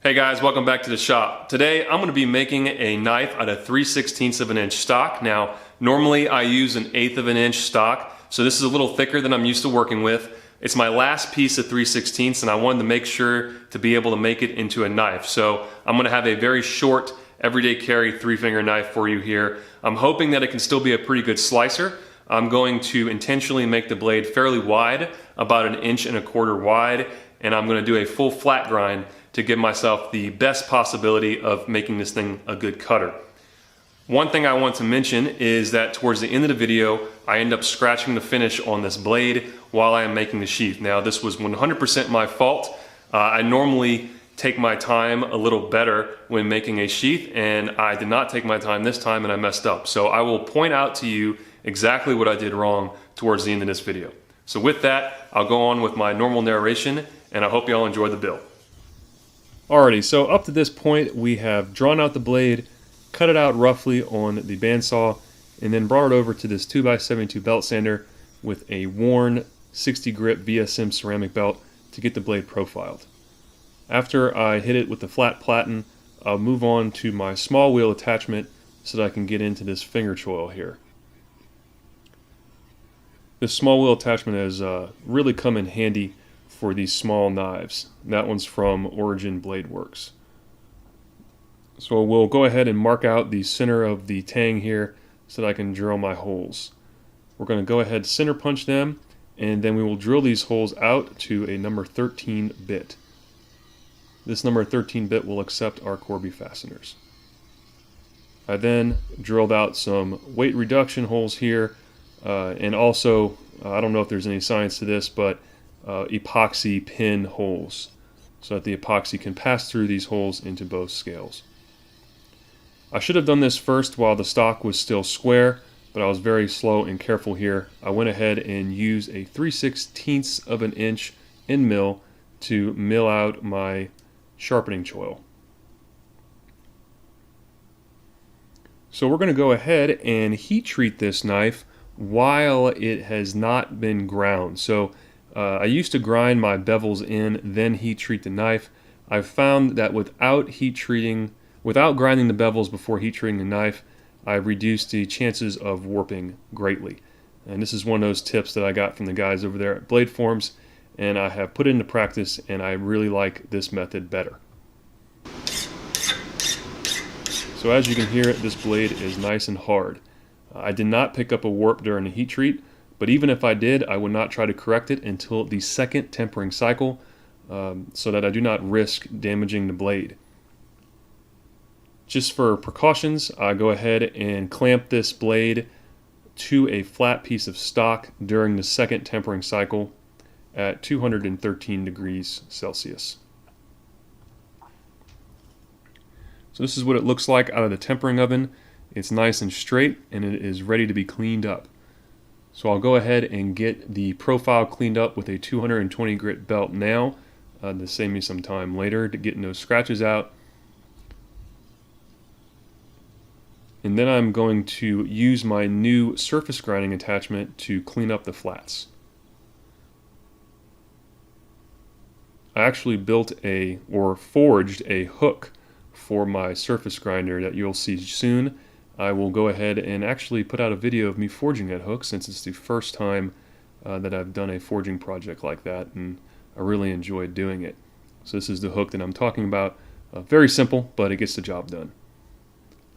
Hey guys, welcome back to the shop. Today I'm going to be making a knife out of 3/16 of an inch stock. Now, normally I use an 1/8 of an inch stock, so this is a little thicker than I'm used to working with. It's my last piece of 3/16 and I wanted to make sure to be able to make it into a knife. So I'm going to have a very short, everyday carry 3-finger knife for you here. I'm hoping that it can still be a pretty good slicer. I'm going to intentionally make the blade fairly wide, about 1 1/4 inches wide, and I'm going to do a full flat grind to give myself the best possibility of making this thing a good cutter. One thing I want to mention is that towards the end of the video, I end up scratching the finish on this blade while I am making the sheath. Now, this was 100% my fault. I normally take my time a little better when making a sheath, and I did not take my time this time and I messed up. So I will point out to you exactly what I did wrong towards the end of this video. So with that, I'll go on with my normal narration, and I hope you all enjoy the build. Alrighty, so up to this point we have drawn out the blade, cut it out roughly on the bandsaw, and then brought it over to this 2x72 belt sander with a worn 60 grit VSM ceramic belt to get the blade profiled. After I hit it with the flat platen, I'll move on to my small wheel attachment so that I can get into this finger choil here. This small wheel attachment has really come in handy for these small knives. That one's from Origin Blade Works. So we'll go ahead and mark out the center of the tang here so that I can drill my holes. We're going to go ahead center punch them, and then we will drill these holes out to a number 13 bit. This number 13 bit will accept our Corby fasteners. I then drilled out some weight reduction holes here, and also, I don't know if there's any science to this, but epoxy pin holes so that the epoxy can pass through these holes into both scales. I should have done this first while the stock was still square, but I was very slow and careful here. I went ahead and used a 3/16 of an inch end mill to mill out my sharpening choil. So we're going to go ahead and heat treat this knife while it has not been ground. So I used to grind my bevels in, then heat treat the knife. I've found that without grinding the bevels before heat treating the knife, I've reduced the chances of warping greatly. And this is one of those tips that I got from the guys over there at Blade Forms, and I have put it into practice, and I really like this method better. So as you can hear, this blade is nice and hard. I did not pick up a warp during the heat treat, but even if I did, I would not try to correct it until the second tempering cycle, so that I do not risk damaging the blade. Just for precautions, I go ahead and clamp this blade to a flat piece of stock during the second tempering cycle at 213 degrees Celsius. So this is what it looks like out of the tempering oven. It's nice and straight, and it is ready to be cleaned up. So I'll go ahead and get the profile cleaned up with a 220 grit belt now to save me some time later to getting those scratches out. And then I'm going to use my new surface grinding attachment to clean up the flats. I actually forged a hook for my surface grinder that you'll see soon. I will go ahead and actually put out a video of me forging that hook, since it's the first time that I've done a forging project like that, and I really enjoyed doing it. So this is the hook that I'm talking about. Very simple, but it gets the job done.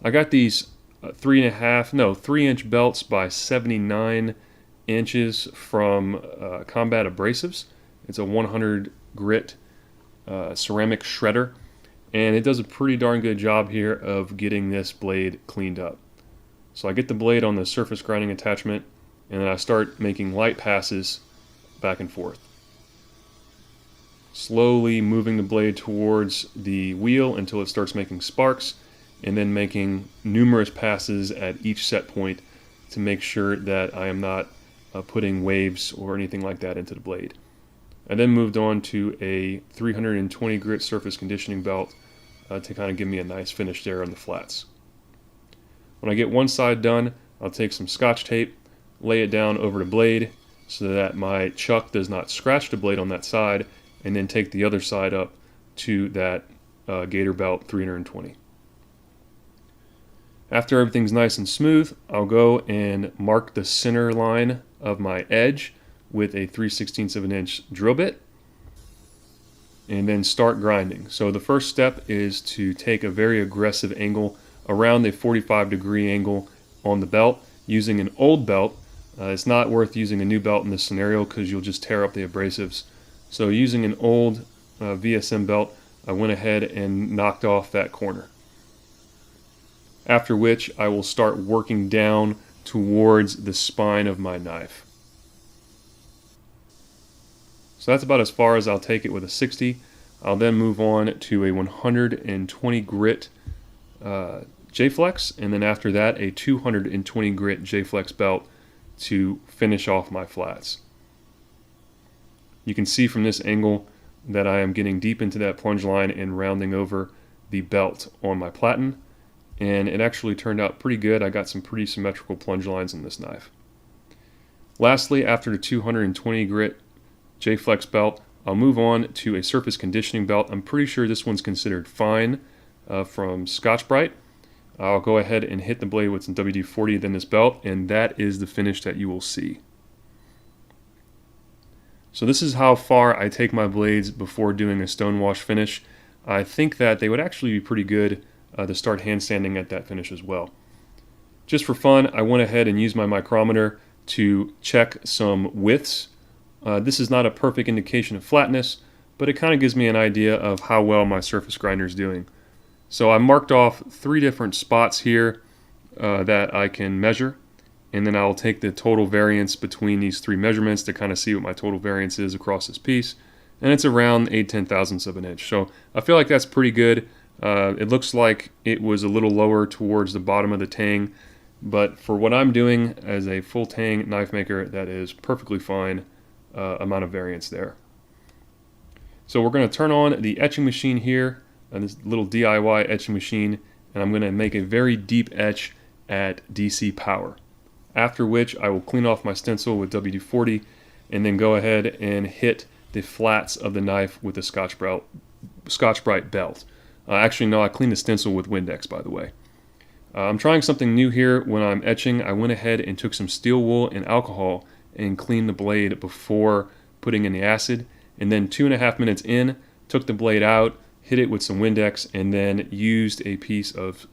I got these 3-inch belts by 79 inches from Combat Abrasives. It's a 100 grit ceramic shredder, and it does a pretty darn good job here of getting this blade cleaned up. So I get the blade on the surface grinding attachment, and then I start making light passes back and forth, slowly moving the blade towards the wheel until it starts making sparks, and then making numerous passes at each set point to make sure that I am not putting waves or anything like that into the blade. I then moved on to a 320 grit surface conditioning belt to kind of give me a nice finish there on the flats. When I get one side done, I'll take some Scotch tape, lay it down over the blade so that my chuck does not scratch the blade on that side, and then take the other side up to that Gator Belt 320. After everything's nice and smooth, I'll go and mark the center line of my edge with a 3/16 of an inch drill bit and then start grinding. So the first step is to take a very aggressive angle around a 45-degree angle on the belt using an old belt. It's not worth using a new belt in this scenario because you'll just tear up the abrasives. So using an old VSM belt, I went ahead and knocked off that corner. After which I will start working down towards the spine of my knife. So that's about as far as I'll take it with a 60. I'll then move on to a 120 grit J-Flex, and then after that a 220 grit J-Flex belt to finish off my flats. You can see from this angle that I am getting deep into that plunge line and rounding over the belt on my platen, and it actually turned out pretty good. I got some pretty symmetrical plunge lines in this knife. Lastly, after the 220 grit J-Flex belt, I'll move on to a surface conditioning belt. I'm pretty sure this one's considered fine from Scotch-Brite. I'll go ahead and hit the blade with some WD-40 then this belt, and that is the finish that you will see. So this is how far I take my blades before doing a stonewash finish. I think that they would actually be pretty good to start hand sanding at that finish as well. Just for fun, I went ahead and used my micrometer to check some widths. This is not a perfect indication of flatness, but it kind of gives me an idea of how well my surface grinder is doing. So I marked off 3 different spots here that I can measure, and then I'll take the total variance between these 3 measurements to kind of see what my total variance is across this piece, and it's around 8/10 thousandths of an inch. So I feel like that's pretty good. It looks like it was a little lower towards the bottom of the tang, but for what I'm doing as a full tang knife maker, that is perfectly fine amount of variance there. So we're going to turn on the etching machine here, this little DIY etching machine, and I'm going to make a very deep etch at DC power. After which I will clean off my stencil with WD-40 and then go ahead and hit the flats of the knife with the Scotch-Brite belt. Actually, no, I cleaned the stencil with Windex, by the way. I'm trying something new here. When I'm etching, I went ahead and took some steel wool and alcohol and cleaned the blade before putting in the acid, and then 2.5 minutes in, took the blade out, hit it with some Windex, and then used a piece of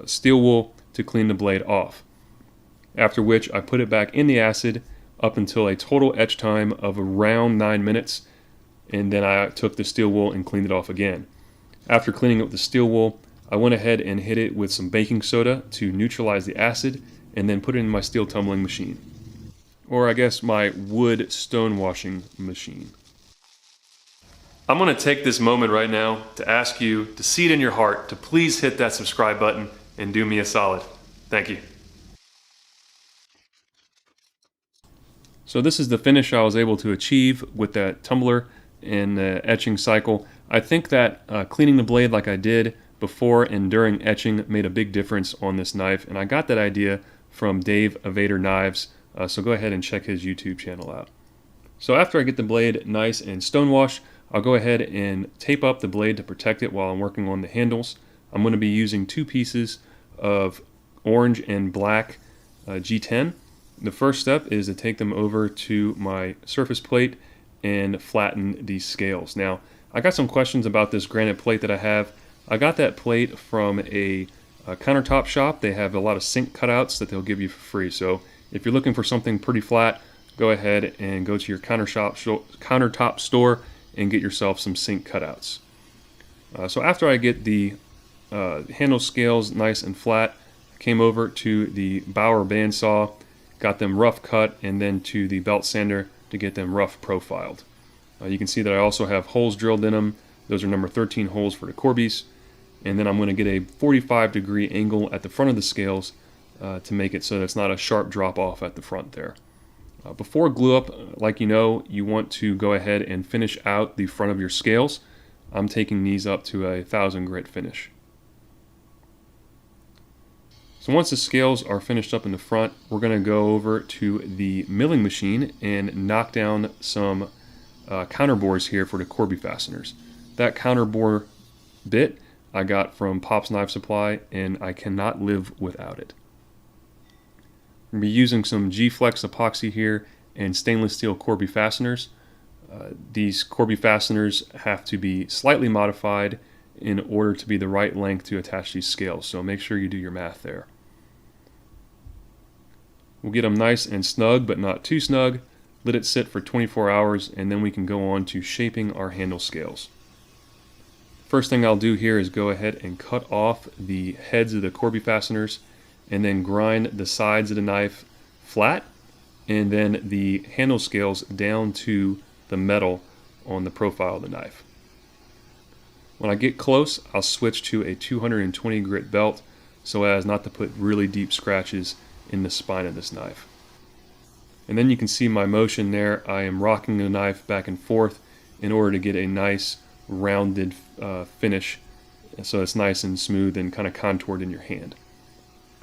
steel wool to clean the blade off. After which I put it back in the acid up until a total etch time of around 9 minutes, and then I took the steel wool and cleaned it off again. After cleaning it with the steel wool, I went ahead and hit it with some baking soda to neutralize the acid, and then put it in my steel tumbling machine. Or I guess my wood stone washing machine. I'm going to take this moment right now to ask you to see it in your heart to please hit that subscribe button and do me a solid. Thank you. So this is the finish I was able to achieve with that tumbler and etching cycle. I think that cleaning the blade like I did before and during etching made a big difference on this knife, and I got that idea from Dave Evader Knives, so go ahead and check his YouTube channel out. So after I get the blade nice and stonewashed, I'll go ahead and tape up the blade to protect it while I'm working on the handles. I'm going to be using 2 pieces of orange and black G10. The first step is to take them over to my surface plate and flatten these scales. Now, I got some questions about this granite plate that I have. I got that plate from a countertop shop. They have a lot of sink cutouts that they'll give you for free. So if you're looking for something pretty flat, go ahead and go to your countertop store and get yourself some sink cutouts. So after I get the handle scales nice and flat, I came over to the Bauer bandsaw, got them rough cut, and then to the belt sander to get them rough profiled. You can see that I also have holes drilled in them. Those are number 13 holes for the Corbies. And then I'm going to get a 45-degree angle at the front of the scales to make it so that it's not a sharp drop off at the front there. Before glue up, like you want to go ahead and finish out the front of your scales. I'm taking these up to a 1000 grit finish. So once the scales are finished up in the front, we're going to go over to the milling machine and knock down some counterbores here for the Corby fasteners. That counter bore bit I got from Pop's Knife Supply, and I cannot live without it. I'm going to be using some G-Flex epoxy here and stainless steel Corby fasteners. These Corby fasteners have to be slightly modified in order to be the right length to attach these scales, so make sure you do your math there. We'll get them nice and snug, but not too snug. Let it sit for 24 hours, and then we can go on to shaping our handle scales. First thing I'll do here is go ahead and cut off the heads of the Corby fasteners, and then grind the sides of the knife flat, and then the handle scales down to the metal on the profile of the knife. When I get close, I'll switch to a 220 grit belt so as not to put really deep scratches in the spine of this knife. And then you can see my motion there. I am rocking the knife back and forth in order to get a nice rounded finish, so it's nice and smooth and kind of contoured in your hand.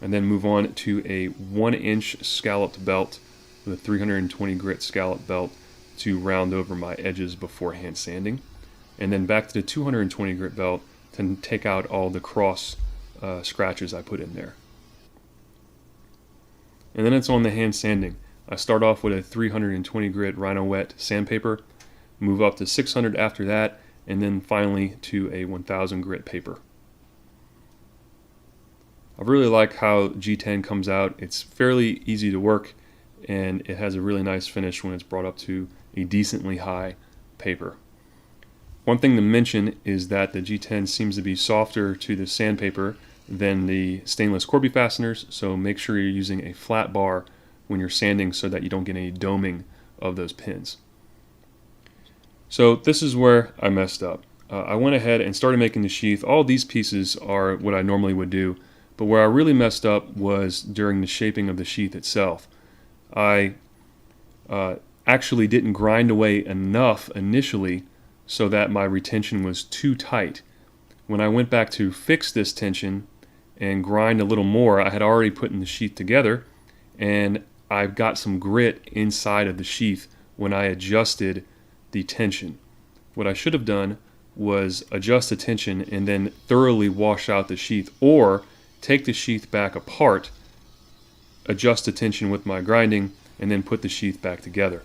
And then move on to a 1-inch scalloped belt with a 320 grit scallop belt to round over my edges before hand sanding. And then back to the 220 grit belt to take out all the cross scratches I put in there. And then it's on the hand sanding. I start off with a 320 grit Rhino Wet sandpaper, move up to 600 after that, and then finally to a 1000 grit paper. I really like how G10 comes out. It's fairly easy to work, and it has a really nice finish when it's brought up to a decently high paper. One thing to mention is that the G10 seems to be softer to the sandpaper than the stainless Corby fasteners, so make sure you're using a flat bar when you're sanding so that you don't get any doming of those pins. So this is where I messed up. I went ahead and started making the sheath. All these pieces are what I normally would do, but where I really messed up was during the shaping of the sheath itself. I actually didn't grind away enough initially so that my retention was too tight. When I went back to fix this tension and grind a little more, I had already put in the sheath together, and I've got some grit inside of the sheath when I adjusted the tension. What I should have done was adjust the tension and then thoroughly wash out the sheath, or take the sheath back apart, adjust the tension with my grinding, and then put the sheath back together.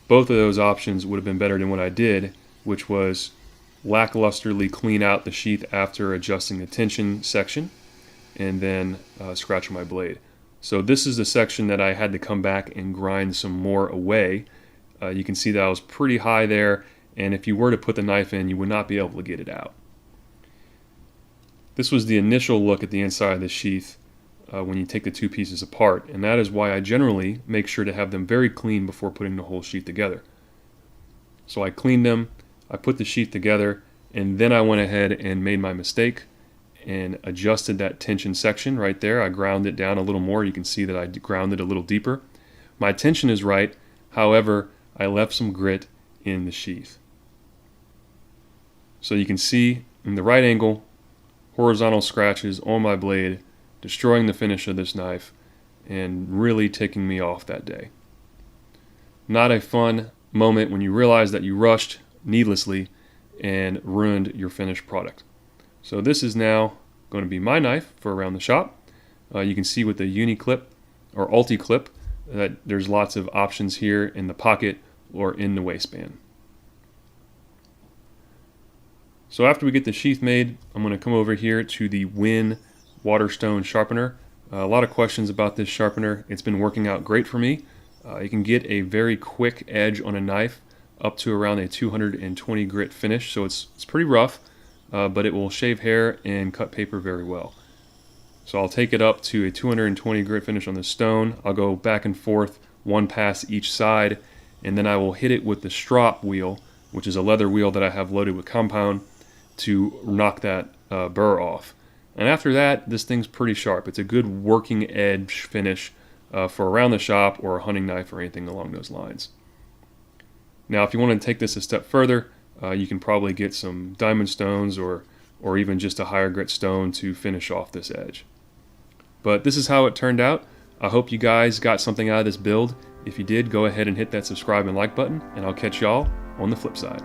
Both of those options would have been better than what I did, which was lacklusterly clean out the sheath after adjusting the tension section and then scratch my blade. So this is the section that I had to come back and grind some more away. You can see that I was pretty high there, and if you were to put the knife in, you would not be able to get it out. This was the initial look at the inside of the sheath when you take the two pieces apart, and that is why I generally make sure to have them very clean before putting the whole sheath together. So I cleaned them, I put the sheath together, and then I went ahead and made my mistake and adjusted that tension section right there. I ground it down a little more. You can see that I grounded a little deeper. My tension is right, however, I left some grit in the sheath. So you can see in the right angle, horizontal scratches on my blade, destroying the finish of this knife and really ticking me off that day. Not a fun moment when you realize that you rushed needlessly and ruined your finished product. So this is now going to be my knife for around the shop. You can see with the uni clip or ulti clip that there's lots of options here in the pocket or in the waistband. So after we get the sheath made, I'm going to come over here to the Win Waterstone sharpener. A lot of questions about this sharpener. It's been working out great for me. You can get a very quick edge on a knife up to around a 220 grit finish, so it's pretty rough, but it will shave hair and cut paper very well. So I'll take it up to a 220 grit finish on the stone. I'll go back and forth, one pass each side, and then I will hit it with the strop wheel, which is a leather wheel that I have loaded with compound, to knock that burr off. And after that, this thing's pretty sharp. It's a good working edge finish for around the shop or a hunting knife or anything along those lines. Now, if you want to take this a step further, you can probably get some diamond stones or even just a higher grit stone to finish off this edge. But this is how it turned out. I hope you guys got something out of this build. If you did, go ahead and hit that subscribe and like button, and I'll catch y'all on the flip side.